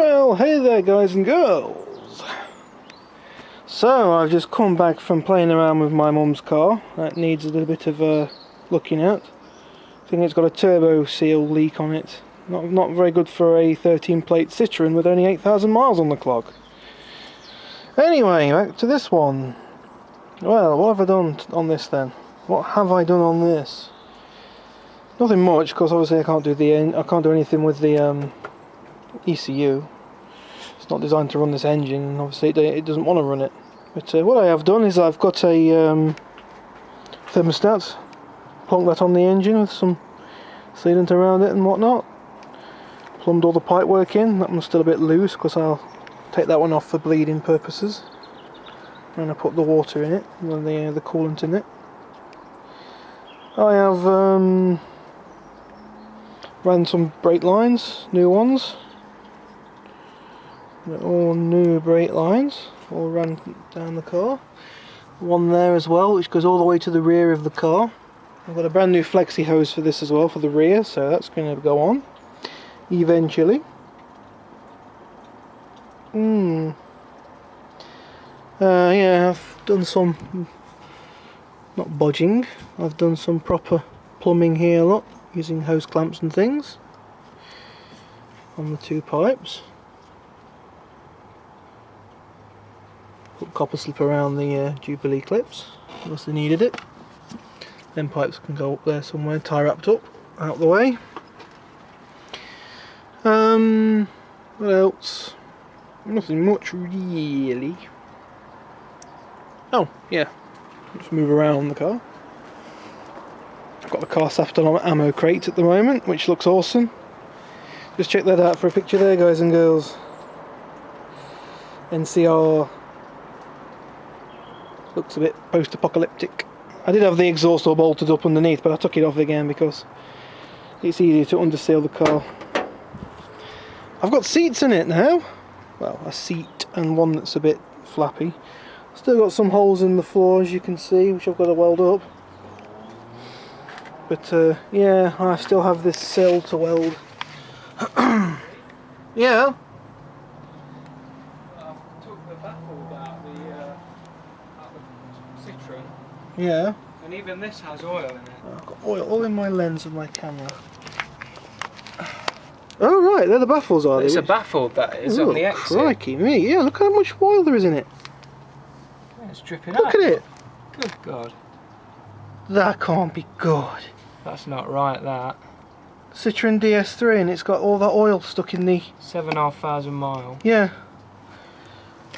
Well, hey there guys and girls. So, I've just come back from playing around with my mum's car. That needs a little bit of looking at. I think it's got a turbo seal leak on it. Not very good for a 13 plate Citroen with only 8,000 miles on the clock. Anyway, back to this one. Well, what have I done on this then? What have I done on this? Nothing much, because obviously I can't do anything with the ECU. It's not designed to run this engine, and obviously it doesn't want to run it. But what I have done is I've got a thermostat, plunked that on the engine with some sealant around it and whatnot. Plumbed all the pipe work in. That one's still a bit loose because I'll take that one off for bleeding purposes. And I put the water in it, and the coolant in it. I have ran some brake lines, new ones. They're all new brake lines, all run down the car. One there as well, which goes all the way to the rear of the car. I've got a brand new flexi hose for this as well, for the rear, so that's going to go on eventually. Yeah, I've done some, not bodging, I've done some proper plumbing here, look, using hose clamps and things on the two pipes. Put copper slip around the Jubilee clips, unless they needed it. Then pipes can go up there somewhere, tie wrapped up, out the way. What else? Nothing much really. Oh, yeah. Let's move around the car. I've got the car sat on an ammo crate at the moment, which looks awesome. Just check that out for a picture there, guys and girls. NCR. Looks a bit post-apocalyptic. I did have the exhaust all bolted up underneath, but I took it off again because it's easier to underseal the car. I've got seats in it now. Well, a seat and one that's a bit flappy. Still got some holes in the floor, as you can see, which I've got to weld up. But yeah, I still have this sill to weld. Yeah. I took the baffle out the Citroen. Yeah. And even this has oil in it. I've got oil all in my lens of my camera. Oh right, they're the baffles, are they? It's a baffle that is on the exit. Crikey me, yeah, look how much oil there is in it. It's dripping out. Look at it. Good God. That can't be good. That's not right, that. Citroen DS3, and it's got all that oil stuck in the... 7,500 miles. Yeah.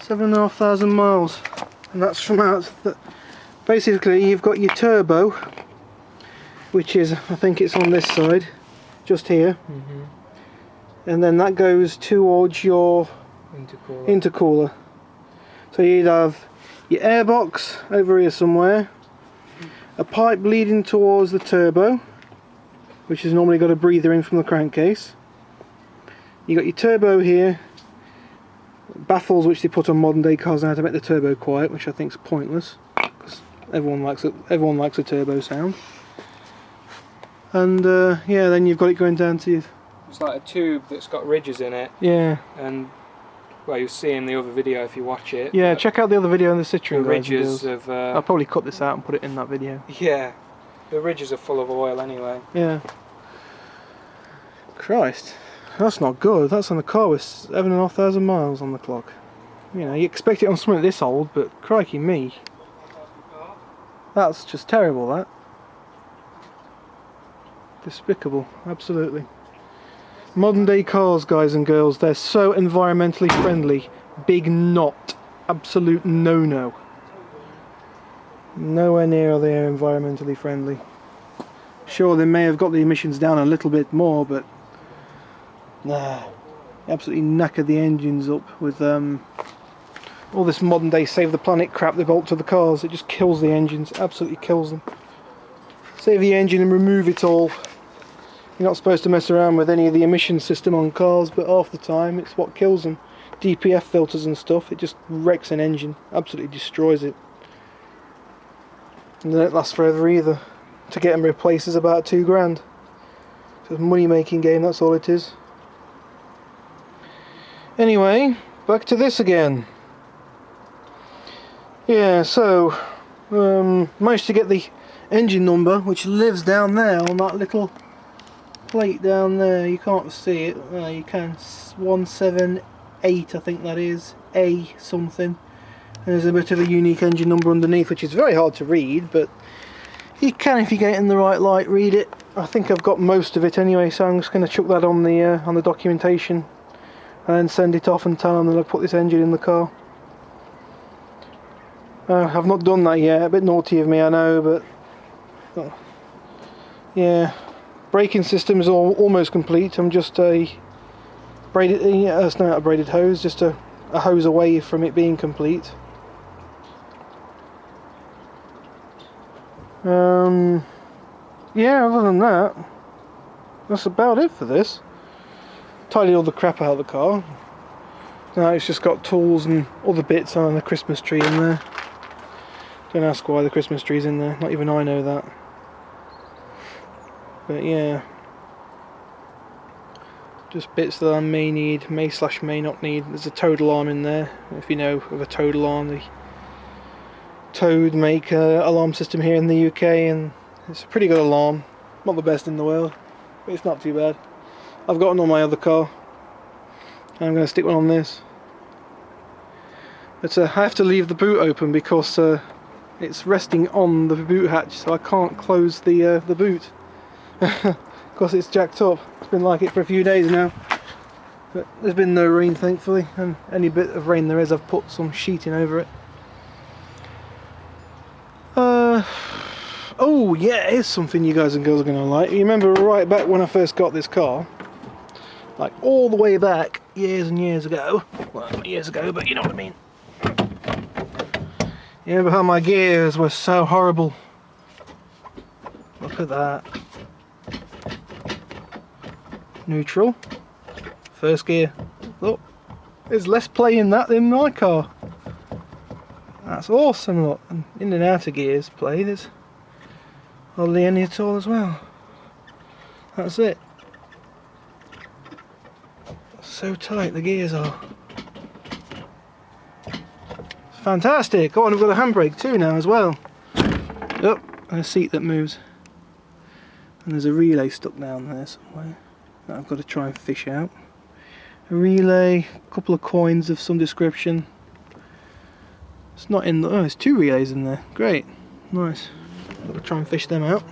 7,500 miles. And that's from out... Basically, you've got your turbo, which is, I think it's on this side, just here. And then that goes towards your intercooler. So you'd have your airbox over here somewhere, a pipe leading towards the turbo, which has normally got a breather in from the crankcase. You got your turbo here, baffles which they put on modern day cars now to make the turbo quiet, which I think is pointless because everyone likes a turbo sound. And yeah, then you've got it going down to you. It's like a tube that's got ridges in it. Yeah. And well, you'll see in the other video if you watch it. Yeah, check out the other video on the Citroen. The ridges of. I'll probably cut this out and put it in that video. Yeah, the ridges are full of oil anyway. Yeah. Christ, that's not good. That's on the car with 7,500 miles on the clock. You know, you expect it on something this old, but crikey me. That's just terrible, that. Despicable, absolutely. Modern day cars, guys and girls, they're so environmentally friendly. Big not. Absolute no-no. Nowhere near are they environmentally friendly. Sure, they may have got the emissions down a little bit more, but nah, absolutely knackered the engines up with all this modern day save the planet crap they bolt to the cars. It just kills the engines, absolutely kills them. Save the engine and remove it all. You're not supposed to mess around with any of the emission system on cars, but half the time it's what kills them. DPF filters and stuff, it just wrecks an engine, absolutely destroys it. And they don't last forever either. To get them replaced is about £2 grand. It's a money making game, that's all it is. Anyway, back to this again. Yeah, so managed to get the engine number, which lives down there on that little plate down there. You can't see it. You can. 178, I think that is. A something. And there's a bit of a unique engine number underneath, which is very hard to read, but you can, if you get it in the right light, read it. I think I've got most of it anyway, so I'm just going to chuck that on the documentation and then send it off and tell them that I've put this engine in the car. I've not done that yet. A bit naughty of me, I know, but yeah. Braking system is almost complete. I'm just a braided, it's not a braided hose, just a hose away from it being complete. Yeah, other than that, that's about it for this. Tidied all the crap out of the car. Now it's just got tools and other bits and a Christmas tree in there. Don't ask why the Christmas tree's in there, not even I know that. But yeah, just bits that I may need, may not need. There's a Toad alarm in there, if you know of a Toad alarm. The Toad make an alarm system here in the UK, and it's a pretty good alarm. Not the best in the world, but it's not too bad. I've got one on my other car, and I'm going to stick one on this. But I have to leave the boot open because it's resting on the boot hatch, so I can't close the boot. Because it's jacked up. It's been like it for a few days now, but there's been no rain thankfully, and any bit of rain there is I've put some sheeting over it. Oh yeah, here's something you guys and girls are going to like. You remember right back when I first got this car, like all the way back years and years ago, well not years ago, but you know what I mean. You remember how my gears were so horrible? Look at that. Neutral, first gear. Look, there's less play in that than my car. That's awesome. Look, and in and out of gears play, there's hardly any at all as well. That's it. So tight the gears are. Fantastic. Oh, and we've got a handbrake too now as well. Oh, and a seat that moves. And there's a relay stuck down there somewhere that I've got to try and fish out. A relay, a couple of coins of some description. It's not in the... oh, there's two relays in there. Great. Nice. Got to try and fish them out.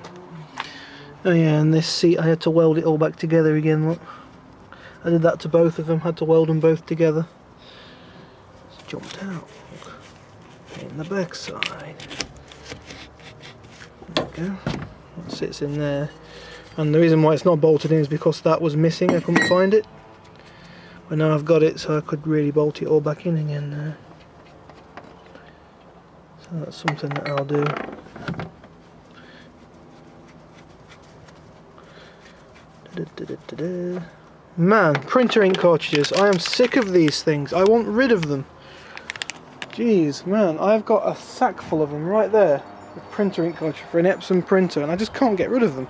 Oh yeah, and this seat I had to weld it all back together again, look. I did that to both of them, had to weld them both together. It's jumped out. Look. In the back side. There we go. That sits in there. And the reason why it's not bolted in is because that was missing, I couldn't find it. But now I've got it, so I could really bolt it all back in again now. So that's something that I'll do. Man, printer ink cartridges. I am sick of these things. I want rid of them. Jeez, man, I've got a sack full of them right there. A printer ink cartridge for an Epson printer, and I just can't get rid of them.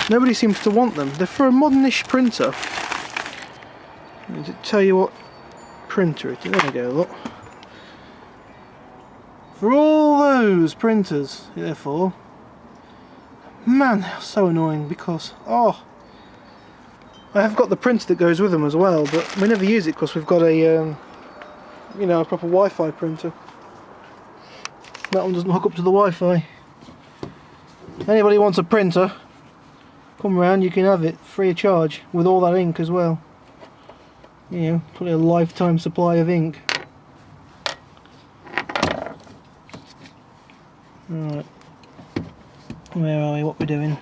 Nobody seems to want them. They're for a modernish printer. Let me tell you what printer it is. There we go, look. For all those printers, therefore, man, they're so annoying because, oh, I have got the printer that goes with them as well, but we never use it because we've got a, you know, a proper Wi-Fi printer. That one doesn't hook up to the Wi-Fi. Anybody wants a printer, come round, you can have it free of charge with all that ink as well. You know, probably a lifetime supply of ink. Right, where are we? What we're doing?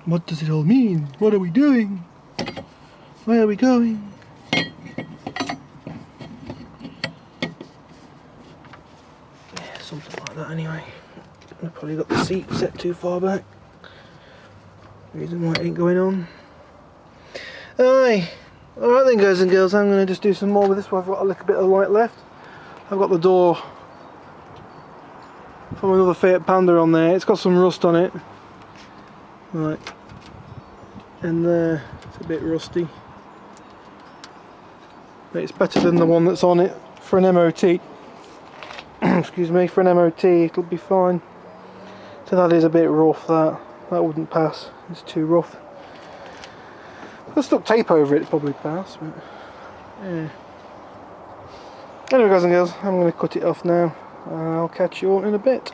What does it all mean? What are we doing? Where are we going? Yeah, something like that anyway. I've probably got the seat set too far back. Reason why it ain't going on. Aye. Alright then guys and girls, I'm going to just do some more with this one. I've got a little bit of light left. I've got the door from another Fallout Panda on there. It's got some rust on it. Right. And there, it's a bit rusty. It's better than the one that's on it for an MOT. Excuse me, for an MOT it'll be fine. So that is a bit rough, that wouldn't pass, it's too rough. If I stuck tape over it, it'd probably pass, but yeah. Anyway guys and girls, I'm going to cut it off now. I'll catch you all in a bit.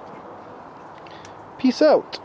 Peace out.